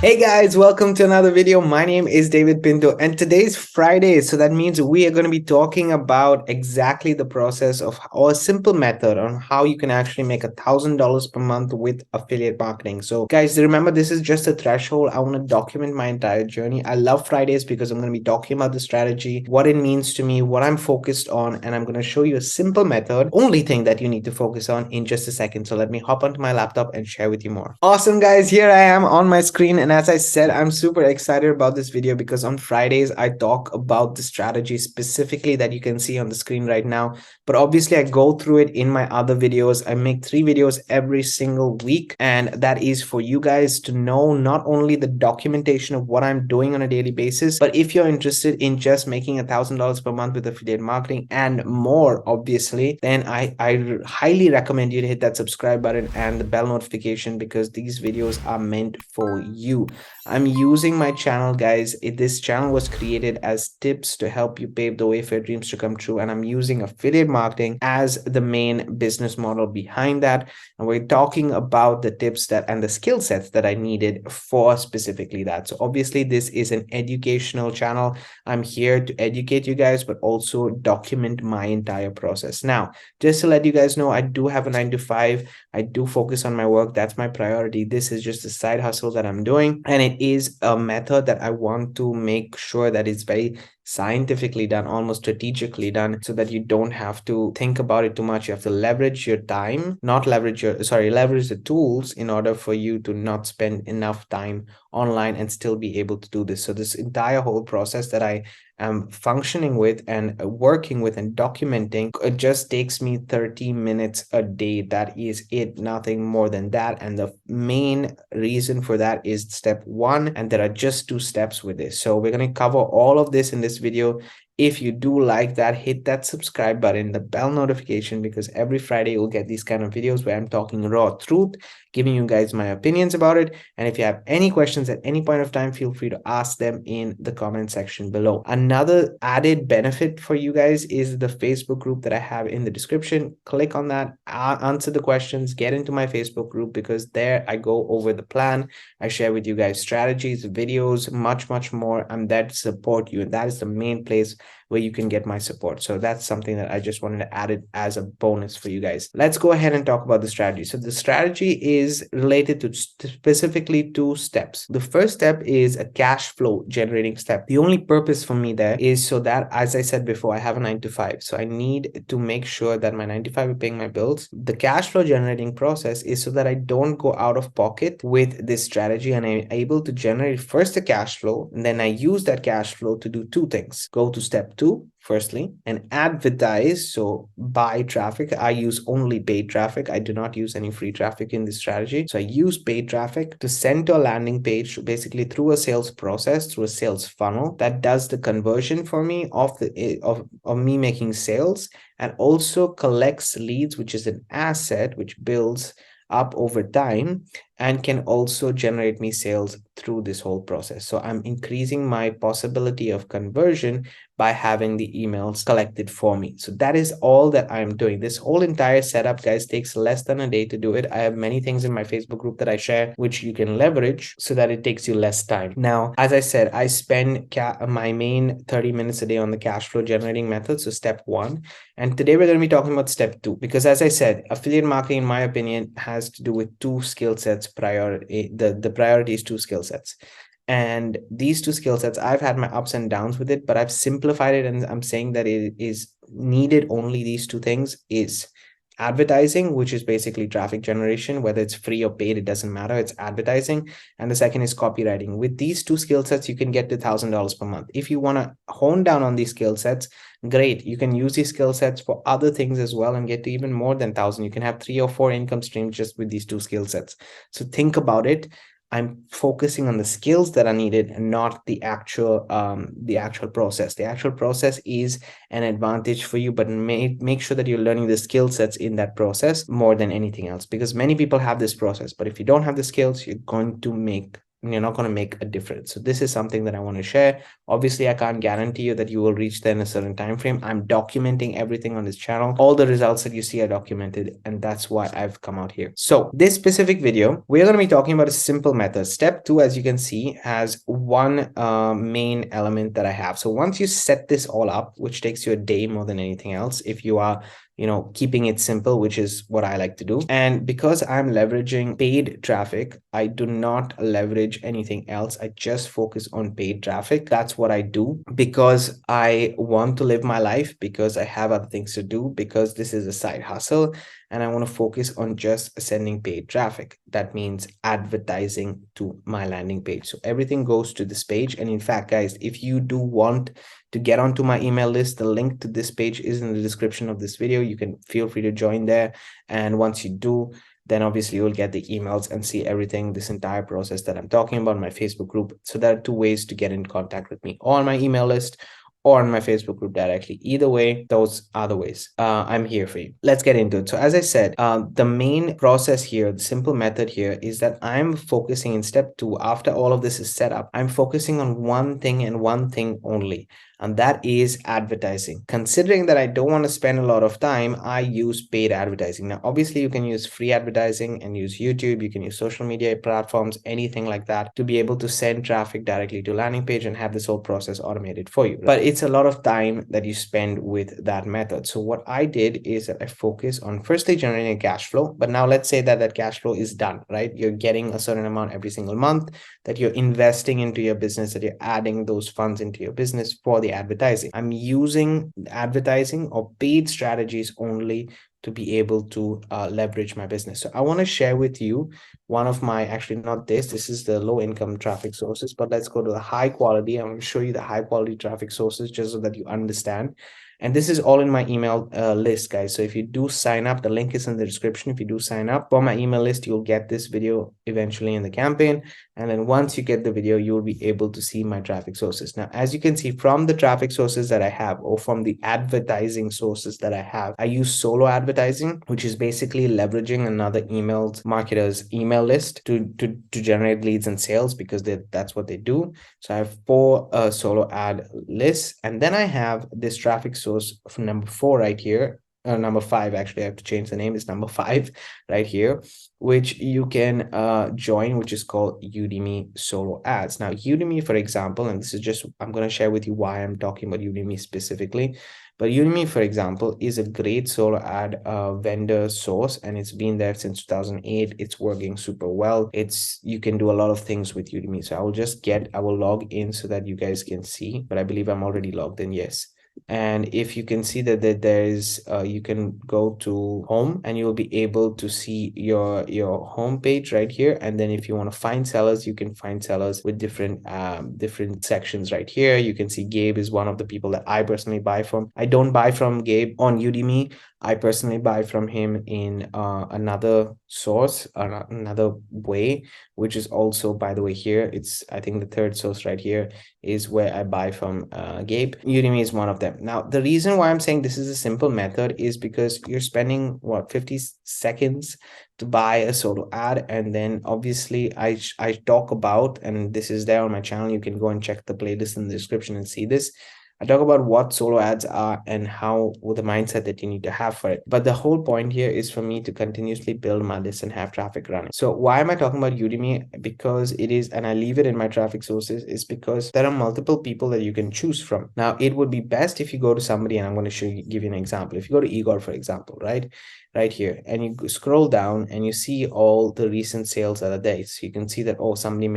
Hey guys, welcome to another video. My name is David Pinto and today's Friday. So that means we are going to be talking about exactly the process of or a simple method on how you can actually make $1,000 per month with affiliate marketing. So guys, remember this is just a threshold. I want to document my entire journey. I love Fridays because I'm going to be talking about the strategy, what it means to me, what I'm focused on, and I'm going to show you a simple method, only thing that you need to focus on in just a second. So let me hop onto my laptop and share with you more. Awesome guys, here I am on my screen, and as I said, I'm super excited about this video because on Fridays I talk about the strategy specifically that you can see on the screen right now. But obviously I go through it in my other videos. I make 3 videos every single week, and that is for you guys to know not only the documentation of what I'm doing on a daily basis, but if you're interested in just making $1,000 per month with affiliate marketing and more, obviously, then I highly recommend you to hit that subscribe button and the bell notification, because these videos are meant for you. I'm using my channel, guys. This channel was created as tips to help you pave the way for your dreams to come true, and I'm using affiliate marketing as the main business model behind that. And we're talking about the tips that and the skill sets that I needed for specifically that. So obviously this is an educational channel. I'm here to educate you guys, but also document my entire process. Now, just to let you guys know, I do have a 9 to 5. I do focus on my work. That's my priority. This is just a side hustle that I'm doing, and it is a method that I want to make sure that it's very scientifically done, almost strategically done, so that you don't have to think about it too much. You have to leverage your time, not leverage your, leverage the tools in order for you to not spend enough time online and still be able to do this. So this entire whole process that I am functioning with and working with and documenting, it just takes me 30 minutes a day. That is it, nothing more than that. And the main reason for that is step 1, and there are just 2 steps with this. So we're going to cover all of this in this video. If you do like that, hit that subscribe button, the bell notification, because every Friday you'll get these kind of videos where I'm talking raw truth, giving you guys my opinions about it. And if you have any questions at any point of time, feel free to ask them in the comment section below. Another added benefit for you guys is the Facebook group that I have in the description. Click on that, answer the questions, get into my Facebook group, because there I go over the plan. I share with you guys strategies, videos, much more. I'm there to support you, and that is the main place where you can get my support. So that's something that I just wanted to add it as a bonus for you guys. Let's go ahead and talk about the strategy. So the strategy is related to specifically 2 steps. The first step is a cash flow generating step. The only purpose for me there is so that, as I said before, I have a 9 to 5. So I need to make sure that my 9 to 5 is paying my bills. The cash flow generating process is so that I don't go out of pocket with this strategy, and I'm able to generate first a cash flow, and then I use that cash flow to do 2 things. Go to step 2, firstly, and advertise. So buy traffic. I use only paid traffic. I do not use any free traffic in this strategy. So I use paid traffic to send to a landing page, basically through a sales process, through a sales funnel that does the conversion for me of me making sales, and also collects leads, which is an asset which builds up over time and can also generate me sales through this whole process. So I'm increasing my possibility of conversion by having the emails collected for me. So that is all that I'm doing. This whole entire setup, guys, takes less than a day to do it. I have many things in my Facebook group that I share, which you can leverage so that it takes you less time. Now, as I said, I spend my main 30 minutes a day on the cash flow generating method. So step 1. And today we're going to be talking about step 2, because as I said, affiliate marketing, in my opinion, has to do with 2 skill sets. The priority is 2 skill sets. And these 2 skill sets, I've had my ups and downs with it, but I've simplified it, and I'm saying that it is needed only these 2 things: is advertising, which is basically traffic generation, whether it's free or paid, it doesn't matter, it's advertising. And the second is copywriting. With these 2 skill sets, you can get to $1,000 per month. If you want to hone down on these skill sets, great. You can use these skill sets for other things as well and get to even more than 1,000. You can have 3 or 4 income streams just with these 2 skill sets. So think about it. I'm focusing on the skills that are needed and not the actual process. The actual process is an advantage for you, but make sure that you're learning the skill sets in that process more than anything else, because many people have this process, but if you don't have the skills, you're going to make you're not going to make a difference. So this is something that I want to share. Obviously, I can't guarantee you that you will reach there in a certain time frame. I'm documenting everything on this channel. All the results that you see are documented, and that's why I've come out here. So this specific video, we're going to be talking about a simple method. Step 2, as you can see, has one main element that I have. So once you set this all up, which takes you a day more than anything else, if you are keeping it simple, which is what I like to do. And because I'm leveraging paid traffic, I do not leverage anything else. I just focus on paid traffic. That's what I do because I want to live my life, because I have other things to do, because this is a side hustle, and I want to focus on just sending paid traffic. That means advertising to my landing page. So everything goes to this page. And in fact, guys, if you do want to get onto my email list, the link to this page is in the description of this video. You can feel free to join there. And once you do, then obviously you'll get the emails and see everything, this entire process that I'm talking about in my Facebook group. So there are 2 ways to get in contact with me: on my email list or on my Facebook group directly. Either way, those are the ways. I'm here for you. Let's get into it. So as I said, the main process here, the simple method here, is that I'm focusing in step 2. After all of this is set up, I'm focusing on one thing and one thing only, and that is advertising. Considering that I don't want to spend a lot of time, I use paid advertising. Now, obviously, you can use free advertising and use YouTube. You can use social media platforms, anything like that, to be able to send traffic directly to landing page and have this whole process automated for you. But it's a lot of time that you spend with that method. So what I did is that I focus on firstly generating a cash flow. But now let's say that that cash flow is done, right? You're getting a certain amount every single month that you're investing into your business, that you're adding those funds into your business for the advertising. I'm using advertising or paid strategies only to be able to leverage my business. So I want to share with you one of my, actually not this is the low income traffic sources, but let's go to the high quality. I'm going to show you the high quality traffic sources just so that you understand. And this is all in my email list, guys. So if you do sign up, the link is in the description. If you do sign up for my email list, you'll get this video eventually in the campaign. And then once you get the video, you'll be able to see my traffic sources. Now, as you can see from the traffic sources that I have, or from the advertising sources that I have, I use solo advertising, which is basically leveraging another emailed marketer's email list to generate leads and sales, because that's what they do. So I have 4 solo ad lists, and then I have this traffic source from number 4 right here. Number 5, actually, I have to change the name. It's number 5 right here, which you can join, which is called Udemy solo ads. Now, Udemy, for example, and this is just, I'm going to share with you why I'm talking about Udemy specifically. But Udemy, for example, is a great solo ad vendor source, and it's been there since 2008. It's working super well. You can do a lot of things with Udemy. So I will log in so that you guys can see, but I believe I'm already logged in. Yes. And if you can see that there's you can go to home, and you'll be able to see your home page right here. And then if you want to find sellers, you can find sellers with different sections right here. You can see Gabe is one of the people that I personally buy from. I don't buy from Gabe on Udemy. I personally buy from him in another source, another way, which is also, by the way, here. It's, I think, the 3rd source right here is where I buy from Gabe. Udemy is one of them. Now, the reason why I'm saying this is a simple method is because you're spending, what, 50 seconds to buy a solo ad. And then obviously I talk about, and this is there on my channel, you can go and check the playlist in the description and see this. I talk about what solo ads are and how, with the mindset that you need to have for it. But the whole point here is for me to continuously build my list and have traffic running. So why am I talking about Udemy? Because it is, and I leave it in my traffic sources, is because there are multiple people that you can choose from. Now, it would be best if you go to somebody, and I'm going to give you an example. If you go to Igor, for example, right here, and you scroll down and you see all the recent sales that are there. So you can see that, oh, somebody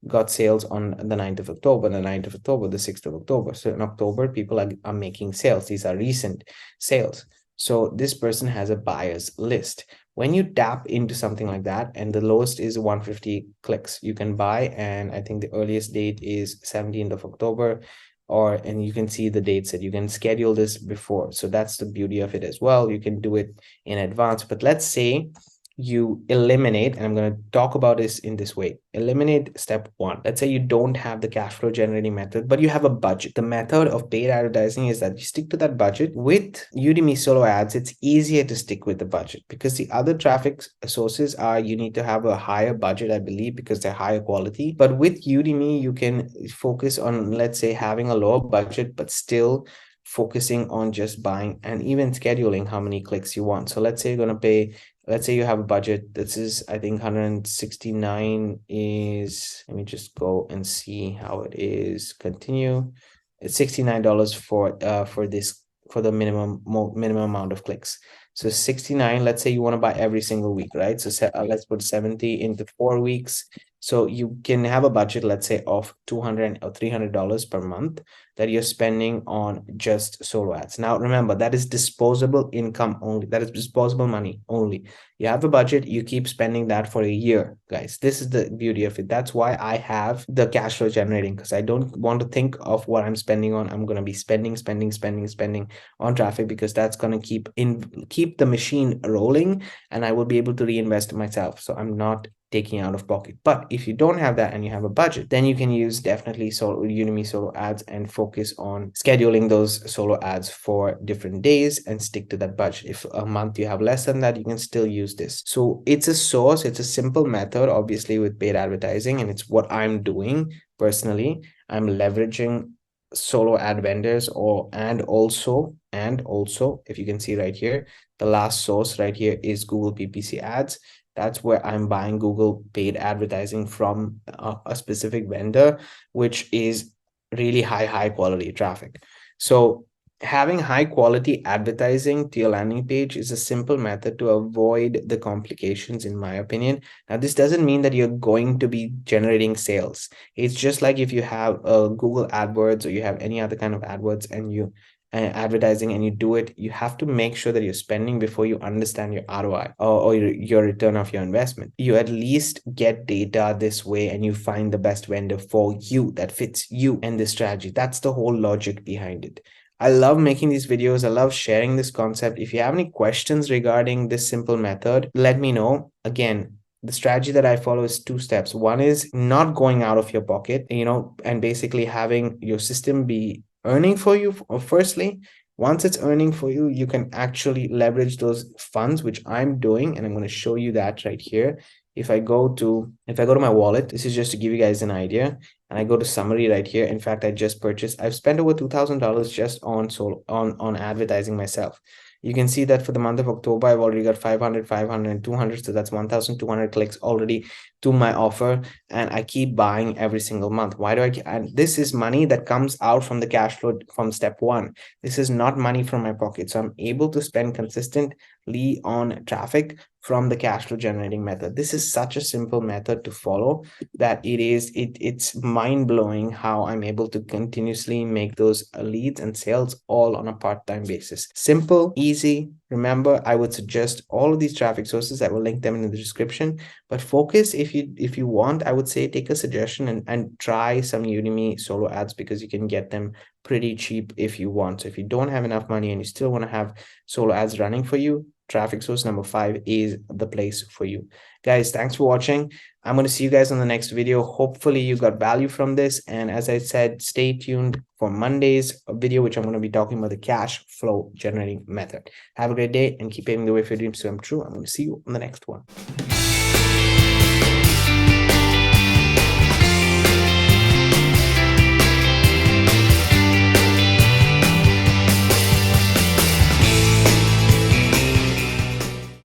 got sales on the 9th of October, the 9th of October, the 6th of October. So in October, people are making sales. These are recent sales. So this person has a buyer's list. When you tap into something like that, and the lowest is 150 clicks, you can buy. And I think the earliest date is 17th of October. And you can see the dates that you can schedule this before. So that's the beauty of it as well. You can do it in advance. But let's say you eliminate, and I'm going to talk about this in this way. Eliminate step one. Let's say you don't have the cash flow generating method, but you have a budget. The method of paid advertising is that you stick to that budget. With Udemy solo ads, it's easier to stick with the budget because the other traffic sources are, you need to have a higher budget, I believe, because they're higher quality. But with Udemy, you can focus on, let's say, having a lower budget, but still focusing on just buying and even scheduling how many clicks you want. So let's say you're going to pay, let's say you have a budget. This is, I think 169 is, let me just go and see how it is. Continue. It's $69 for this, for the minimum amount of clicks. So 69, let's say you want to buy every single week, right? So let's put 70 into 4 weeks. So you can have a budget, let's say, of $200 or $300 per month that you're spending on just solo ads. Now, remember, that is disposable income only. That is disposable money only. You have a budget, you keep spending that for a year, guys. This is the beauty of it. That's why I have the cash flow generating, because I don't want to think of what I'm spending on. I'm going to be spending on traffic, because that's going to keep the machine rolling, and I will be able to reinvest in myself. So I'm not taking out of pocket. But if you don't have that and you have a budget, then you can use definitely Udemy solo ads and focus on scheduling those solo ads for different days and stick to that budget. If a month you have less than that, you can still use this. So it's a source, it's a simple method, obviously, with paid advertising, and it's what I'm doing personally. I'm leveraging solo ad vendors, and also if you can see right here, the last source right here is Google PPC ads. That's where I'm buying Google paid advertising from a specific vendor, which is really high quality traffic. So having high quality advertising to your landing page is a simple method to avoid the complications, in my opinion. Now, this doesn't mean that you're going to be generating sales. It's just like if you have Google AdWords, or you have any other kind of AdWords, and you advertising, and you do it, you have to make sure that you're spending before you understand your ROI, or your return of your investment. You at least get data this way, and you find the best vendor for you that fits you and the strategy. That's the whole logic behind it. I love making these videos. I love sharing this concept. If you have any questions regarding this simple method, let me know. Again, the strategy that I follow is 2 steps. One is not going out of your pocket, and basically having your system be earning for you. Firstly, once it's earning for you, you can actually leverage those funds, which I'm doing, and I'm going to show you that right here. If I go to my wallet, this is just to give you guys an idea, and I go to summary right here. In fact, I've spent over $2,000 just on advertising myself. You can see that for the month of October, I've already got 500, 500, and 200. So that's 1,200 clicks already to my offer. And I keep buying every single month. Why do I? And this is money that comes out from the cash flow from step one. This is not money from my pocket. So I'm able to spend consistently on traffic from the cash flow generating method. This is such a simple method to follow that it's mind-blowing how I'm able to continuously make those leads and sales all on a part-time basis. Simple, easy. Remember, I would suggest all of these traffic sources. I will link them in the description. But focus, if you want, I would say take a suggestion and try some Udemy solo ads, because you can get them pretty cheap if you want. So if you don't have enough money and you still want to have solo ads running for you, traffic source number 5 is the place for you. Guys, thanks for watching. I'm going to see you guys on the next video. Hopefully you got value from this. And as I said, stay tuned for Monday's video, which I'm going to be talking about the cash flow generating method. Have a great day and keep paving the way for your dreams to come true. I'm going to see you on the next one.